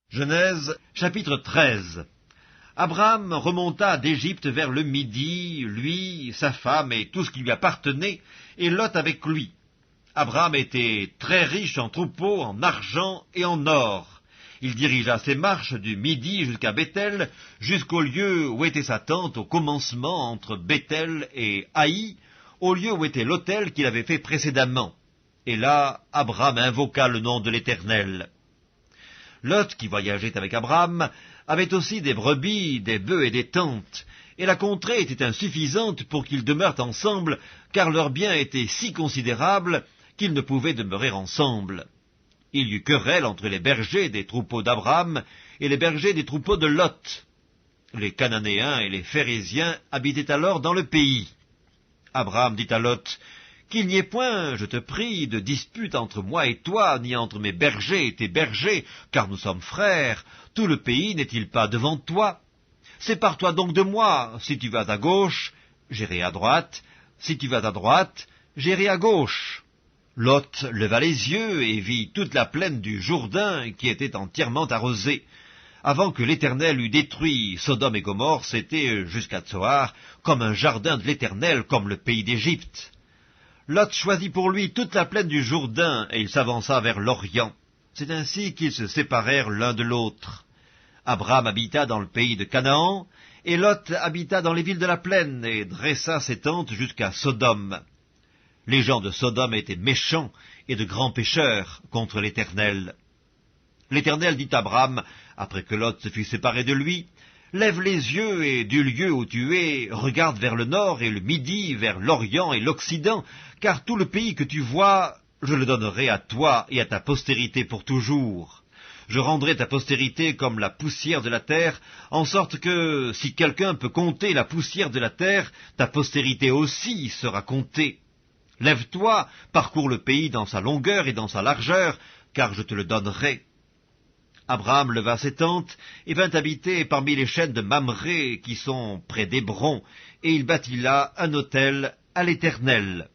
Genèse, chapitre 13. Abraham remonta d'Égypte vers le midi, lui, sa femme et tout ce qui lui appartenait, et Lot avec lui. Abraham était très riche en troupeaux, en argent et en or. Il dirigea ses marches du midi jusqu'à Béthel, jusqu'au lieu où était sa tente au commencement entre Béthel et Haï, au lieu où était l'autel qu'il avait fait précédemment. Et là, Abraham invoqua le nom de l'Éternel. Lot, qui voyageait avec Abraham, avait aussi des brebis, des bœufs et des tentes, et la contrée était insuffisante pour qu'ils demeurent ensemble, car leurs biens étaient si considérables qu'ils ne pouvaient demeurer ensemble. Il y eut querelle entre les bergers des troupeaux d'Abraham et les bergers des troupeaux de Lot. Les Cananéens et les Phéréziens habitaient alors dans le pays. Abraham dit à Lot, « Qu'il n'y ait point, je te prie, de dispute entre moi et toi, ni entre mes bergers et tes bergers, car nous sommes frères. Tout le pays n'est-il pas devant toi? Sépare-toi donc de moi. Si tu vas à gauche, j'irai à droite. Si tu vas à droite, j'irai à gauche. » Lot leva les yeux et vit toute la plaine du Jourdain qui était entièrement arrosée. Avant que l'Éternel eût détruit Sodome et Gomorrhe, c'était jusqu'à Tsoar, comme un jardin de l'Éternel, comme le pays d'Égypte. Lot choisit pour lui toute la plaine du Jourdain, et il s'avança vers l'Orient. C'est ainsi qu'ils se séparèrent l'un de l'autre. Abraham habita dans le pays de Canaan, et Lot habita dans les villes de la plaine, et dressa ses tentes jusqu'à Sodome. Les gens de Sodome étaient méchants et de grands pécheurs contre l'Éternel. L'Éternel dit à Abraham, après que Lot se fut séparé de lui, « Lève les yeux et du lieu où tu es, regarde vers le nord et le midi, vers l'Orient et l'Occident, car tout le pays que tu vois, je le donnerai à toi et à ta postérité pour toujours. Je rendrai ta postérité comme la poussière de la terre, en sorte que, si quelqu'un peut compter la poussière de la terre, ta postérité aussi sera comptée. Lève-toi, parcours le pays dans sa longueur et dans sa largeur, car je te le donnerai. » Abraham leva ses tentes et vint habiter parmi les chênes de Mamré qui sont près d'Hébron, et il bâtit là un autel à l'Éternel.